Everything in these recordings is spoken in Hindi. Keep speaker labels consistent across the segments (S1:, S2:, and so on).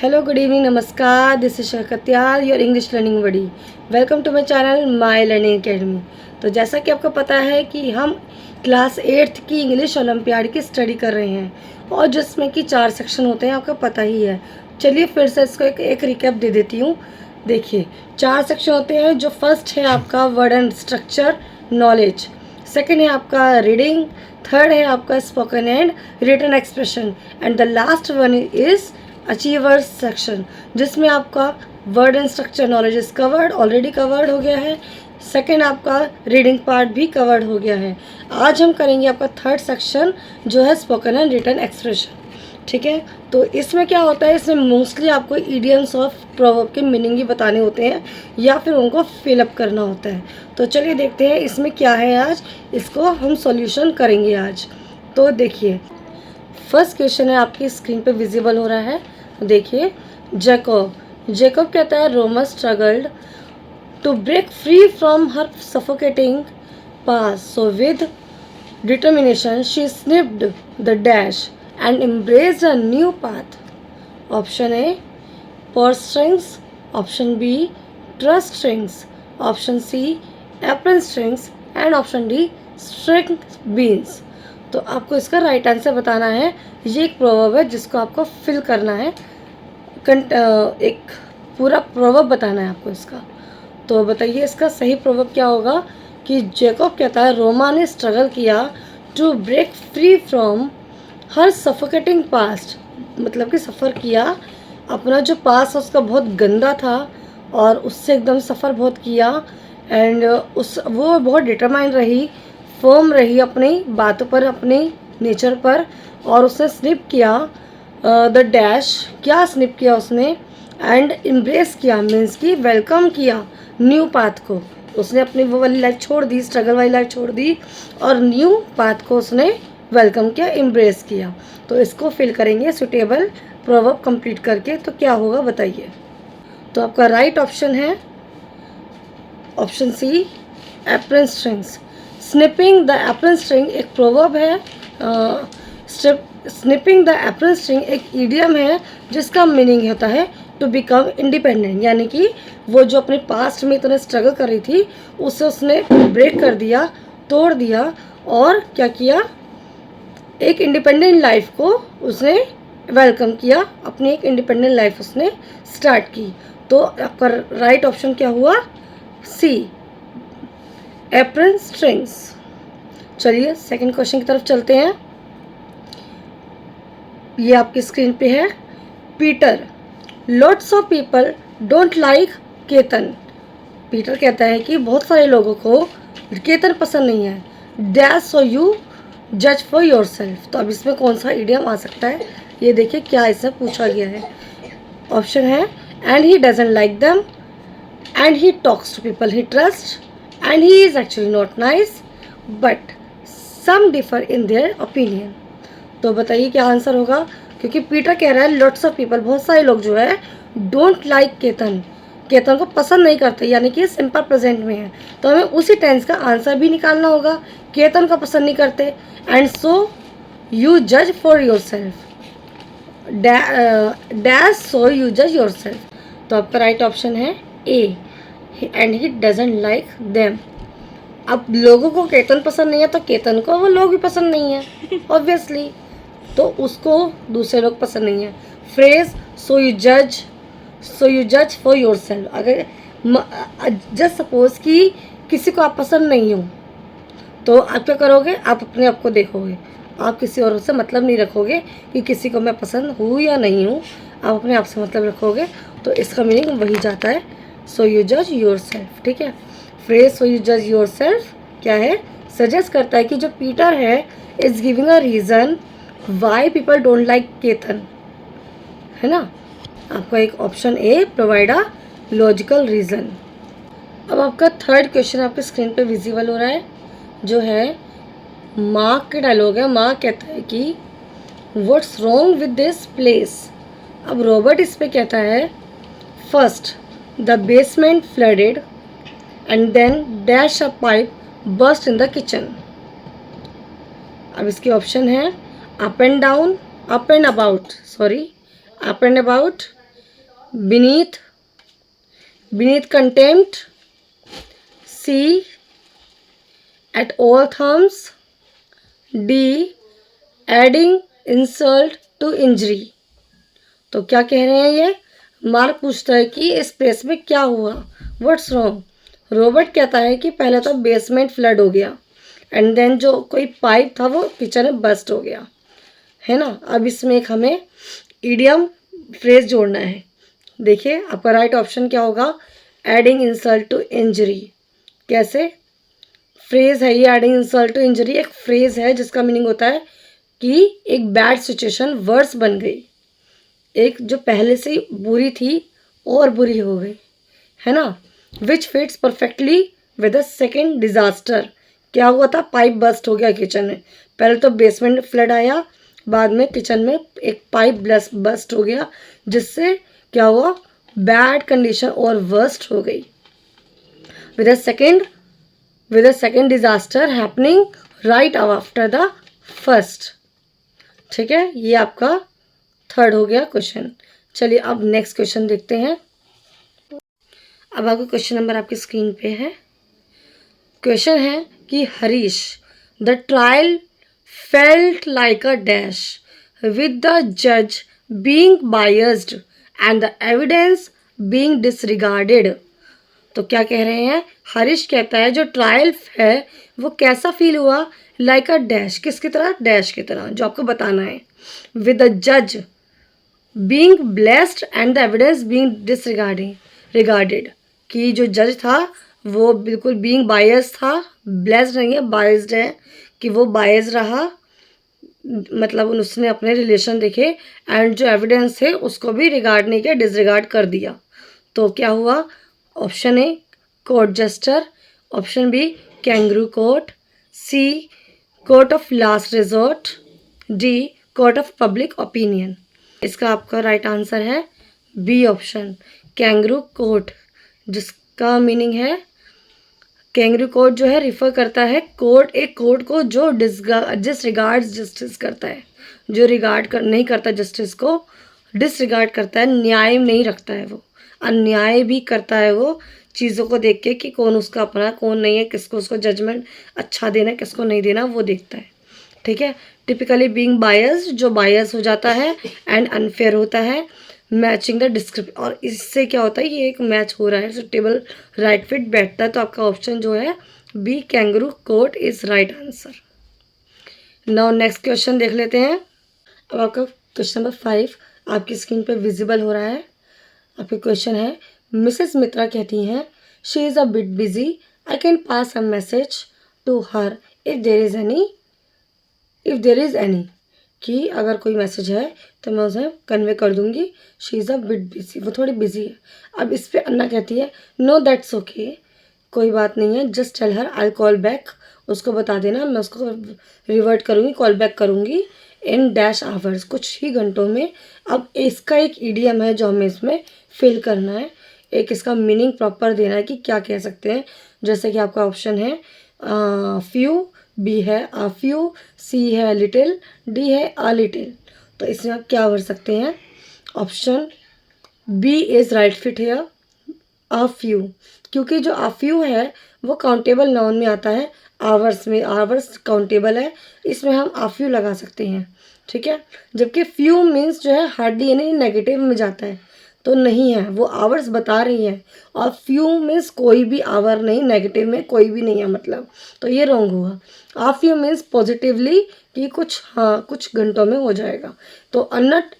S1: Hello, good evening, namaskar. This is Shakatiyar, your English learning buddy. Welcome to my channel, My Learning Academy. तो जैसा कि आपको पता है कि हम क्लास 8th की इंग्लिश ओलंपियाड की स्टडी कर रहे हैं और जिसमें कि 4 सेक्शन होते हैं, आपको पता ही है। चलिए फिर से इसको एक रिकैप दे देती हूँ। देखिए 4 सेक्शन होते हैं। जो फर्स्ट है आपका word and structure knowledge, second है आपका रीडिंग, थर्ड है आपका spoken and written expression and the last one is achievers section, जिसमें आपका word and structure knowledge is covered, already covered हो गया है। सेकंड आपका रीडिंग पार्ट भी कवर्ड हो गया है। आज हम करेंगे आपका थर्ड सेक्शन जो है स्पोकन एंड रिटन एक्सप्रेशन। ठीक है, तो इसमें क्या होता है, इसमें मोस्टली आपको इडियम्स ऑफ प्रोवर्ब के मीनिंग ही बताने होते हैं या फिर उनको फिलअप करना होता है। तो चलिए देखते हैं इसमें क्या है। आज इसको हम सॉल्यूशन करेंगे आज। तो देखिए फर्स्ट क्वेश्चन है, आपकी स्क्रीन पे विजिबल हो रहा है। देखिए जैकब कहता है Roma struggled to break free from her suffocating past, so with determination she snipped the dash and embraced a new path. Option A purse strings, option B trust strings, option C apron strings and option D string beans. तो आपको इसका राइट आंसर बताना है। ये एक प्रोवर्ब है जिसको आपको फिल करना है, एक पूरा प्रोवर्ब बताना है आपको इसका। तो बताइए इसका सही प्रोवर्ब क्या होगा कि जैकब कहता है रोमा ने स्ट्रगल किया to break free from her suffocating past, मतलब कि सफ़र किया, अपना जो पास्ट उसका बहुत गंदा था और उससे एकदम सफ़र बहुत किया एंड वो बहुत डिटरमाइन रही, फर्म रही अपनी बातों पर, अपनी नेचर पर, और उसने स्निप किया द डैश, क्या स्निप किया उसने, एंड एम्ब्रेस किया मीन्स कि वेलकम किया न्यू पाथ को। उसने अपनी वो वाली लाइफ छोड़ दी, स्ट्रगल वाली लाइफ छोड़ दी और न्यू पाथ को उसने वेलकम किया, एम्ब्रेस किया। तो इसको फिल करेंगे सुटेबल प्रोवर्ब कंप्लीट करके। तो क्या होगा बताइए। तो आपका राइट ऑप्शन है option C apron strings. Snipping the apron string एक प्रोवर्ब है। स्निपिंग द एप्रन स्ट्रिंग एक ईडियम है जिसका मीनिंग होता है टू बिकम इंडिपेंडेंट, यानी कि वो जो अपने पास्ट में इतना स्ट्रगल कर रही थी उसे उसने ब्रेक कर दिया, तोड़ दिया और क्या किया, एक इंडिपेंडेंट लाइफ को उसने वेलकम किया, अपनी एक इंडिपेंडेंट लाइफ उसने स्टार्ट की। तो आपका राइट ऑप्शन क्या हुआ, सी एप्रन स्ट्रिंग्स। चलिए सेकंड क्वेश्चन की तरफ चलते हैं। ये आपकी स्क्रीन पे है। Peter lots of people don't like Ketan. Peter कहता है कि बहुत सारे लोगों को केतन पसंद नहीं है। डैश सो यू जज फॉर योर सेल्फ। तो अब इसमें कौन सा इडियम आ सकता है, ये देखिए क्या इससे पूछा गया है। ऑप्शन है and he doesn't like them, and he talks to people he trust, and he is actually not nice, but some differ in their opinion. तो बताइए क्या आंसर होगा, क्योंकि पीटर कह रहा है लॉट्स ऑफ पीपल, बहुत सारे लोग जो है डोंट लाइक केतन, केतन को पसंद नहीं करते, यानी कि सिंपल प्रेजेंट में है। तो हमें उसी टेंस का आंसर भी निकालना होगा, केतन को पसंद नहीं करते, एंड सो यू जज for your self, dash so you जज योर सेल्फ। तो आपका राइट ऑप्शन है A and he doesn't like them. अब लोगों को केतन पसंद नहीं है तो केतन को वो लोग भी पसंद नहीं है ऑब्वियसली, तो उसको दूसरे लोग पसंद नहीं है। फ्रेज सो यू जज फॉर योर सेल्फ, अगर जस्ट सपोज कि किसी को आप पसंद नहीं हो तो आप क्या करोगे, आप अपने आप को देखोगे, आप किसी और से मतलब नहीं रखोगे कि किसी को मैं पसंद हूँ या नहीं हूँ, आप अपने आप से मतलब रखोगे। तो इसका मीनिंग वही जाता है, सो यू जज योर सेल्फ। ठीक है, फ्रेज सो यू जज योर सेल्फ क्या है, सजेस्ट करता है कि जो पीटर है is giving a reason why people don't like Ketan, है ना। आपका एक option A provide a logical reason. अब आपका थर्ड क्वेश्चन आपके स्क्रीन पे विजिबल हो रहा है, जो है माँ के डायलॉग है। माँ कहता है कि what's wrong with this place. अब रॉबर्ट इस पे कहता है first the basement flooded and then dash a pipe burst in the kitchen. अब इसके ऑप्शन है up and down, up and about, beneath, beneath contempt, C, at all thumbs, D, adding insult to injury। तो क्या कह रहे हैं ये? मार्क पूछता है कि इस प्लेस में क्या हुआ, व्हाट्स रॉन्ग। रॉबर्ट कहता है कि पहले तो बेसमेंट फ्लड हो गया एंड देन जो कोई पाइप था वो किचन में बस्ट हो गया, है ना। अब इसमें एक हमें इडियम फ्रेज जोड़ना है। देखिए आपका राइट ऑप्शन क्या होगा, एडिंग इंसल्ट टू इंजरी। कैसे? फ्रेज है ये, एडिंग इंसल्ट टू इंजरी एक फ्रेज है जिसका मीनिंग होता है कि एक बैड सिचुएशन वर्स बन गई, एक जो पहले से ही बुरी थी और बुरी हो गई, है ना। Which fits perfectly with the second disaster. क्या हुआ था? पाइप बस्ट हो गया किचन में। पहले तो बेसमेंट फ्लड आया, बाद में किचन में एक पाइप बस्ट हो गया, जिससे क्या हुआ, बैड कंडीशन और वर्स्ट हो गई। With a second disaster happening right after the first. ठीक है, ये आपका थर्ड हो गया क्वेश्चन। चलिए अब नेक्स्ट क्वेश्चन देखते हैं। अब आपका क्वेश्चन नंबर आपकी स्क्रीन पे है। क्वेश्चन है कि Harish, the trial felt like a dash with the जज being biased and the evidence being disregarded. तो क्या कह रहे हैं? हरीश कहता है जो ट्रायल है वो कैसा फील हुआ, लाइक अ डैश, किसकी तरह? डैश की तरह, जो आपको बताना है। विद द जज being blessed and the evidence being regarded, कि जो जज था वो बिल्कुल बीइंग बायस था, ब्लेस्ड नहीं है, बायस्ड है, कि वो बायस रहा, मतलब उसने अपने रिलेशन देखे, एंड जो एविडेंस है उसको भी रिगार्ड नहीं किया, डिसरिगार्ड कर दिया। तो क्या हुआ? Option a court jester, option b kangaroo court, c court of last resort, d court of public opinion. इसका आपका राइट आंसर है बी ऑप्शन, कैंगरू कोर्ट, जिसका मीनिंग है कैंगरू कोर्ट जो है रिफर करता है कोर्ट, एक कोर्ट को जो डिसरिगार्ड्स जस्टिस करता है, जो नहीं करता जस्टिस को, डिसरिगार्ड करता है, न्याय नहीं रखता है, वो अन्याय भी करता है, वो चीज़ों को देख के कि कौन उसका अपना कौन नहीं है, किसको उसको जजमेंट अच्छा देना है, किसको नहीं देना, वो देखता है। ठीक है, टिपिकली बीइंग बायस्ड, जो बायस हो जाता है, एंड अनफेयर होता है, मैचिंग द डिस्क्रिप्शन, और इससे क्या होता है, ये एक मैच हो रहा है, सुटेबल राइट फिट बैठता है। तो आपका ऑप्शन जो है b kangaroo court is right answer. Now next question देख लेते हैं। अब आपका क्वेश्चन नंबर 5 आपकी स्क्रीन पे विजिबल हो रहा है। आपका क्वेश्चन है, मिसेस मित्रा कहती हैं, she is a bit busy, I can pass a message to her if there is any, कि अगर कोई मैसेज है तो मैं उसे कन्वे कर दूंगी। She is a bit busy, वो थोड़ी बिजी है। अब इस पर अन्ना कहती है, नो दैट्स ओके, कोई बात नहीं है, just tell her I call back, उसको बता देना मैं उसको रिवर्ट करूँगी, कॉल बैक करूँगी इन डैश आवर्स, कुछ ही घंटों में। अब इसका एक ईडियम है जो हमें इसमें फिल करना है, एक इसका मीनिंग प्रॉपर देना है कि क्या कह सकते हैं। जैसे कि आपका ऑप्शन है फ्यू, बी है अ फ्यू, सी है लिटिल, डी है अ लिटिल। तो इसमें आप क्या भर सकते हैं? Option b is right fit है, अ फ्यू, क्योंकि जो अ फ्यू है वो काउंटेबल नाउन में आता है, आवर्स में, आवर्स काउंटेबल है, इसमें हम अ फ्यू लगा सकते हैं। ठीक है, जबकि फ्यू मीन्स जो है हार्डली, यानी नेगेटिव में जाता है, तो नहीं है, वो आवर्स बता रही है, और फ्यू मीन्स कोई भी आवर नहीं, नेगेटिव में कोई भी नहीं है मतलब, तो ये रॉन्ग हुआ। आ फ्यू मीन्स पॉजिटिवली कि कुछ, हाँ कुछ घंटों में हो जाएगा। तो aunt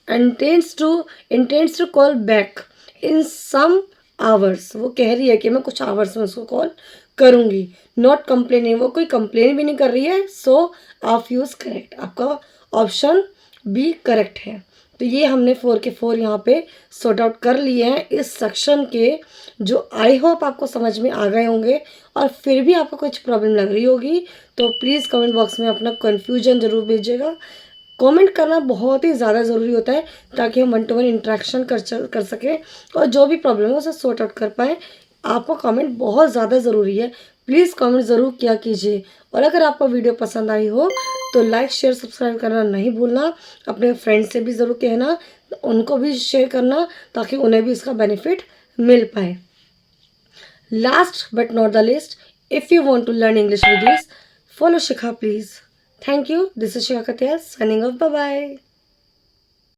S1: intends to call back in some hours, वो कह रही है कि मैं कुछ आवर्स में उसको कॉल करूँगी। नॉट कंप्लेनिंग, वो कोई कंप्लेन भी नहीं कर रही है, सो ऑफ यूज़ करेक्ट, आपका ऑप्शन बी करेक्ट है। तो ये हमने 4 के 4 यहाँ पे सॉर्ट आउट कर लिए हैं इस सेक्शन के, जो आई होप आपको समझ में आ गए होंगे। और फिर भी आपको कुछ प्रॉब्लम लग रही होगी तो प्लीज़ कमेंट बॉक्स में अपना कन्फ्यूजन ज़रूर भेजिएगा। कमेंट करना बहुत ही ज़्यादा ज़रूरी होता है, ताकि हम 1 to 1 इंट्रैक्शन कर सकें और जो भी प्रॉब्लम है उसे सॉर्ट आउट कर पाएँ। आपको कमेंट बहुत ज़्यादा ज़रूरी है, प्लीज़ कमेंट ज़रूर किया कीजिए। और अगर आपको वीडियो पसंद आई हो तो लाइक शेयर सब्सक्राइब करना नहीं भूलना, अपने फ्रेंड्स से भी ज़रूर कहना, उनको भी शेयर करना ताकि उन्हें भी इसका बेनिफिट मिल पाए। Last but not the least, if you want to learn English with ease, follow Shikha please. Thank you. This is Shikha Katyal signing off. Bye bye.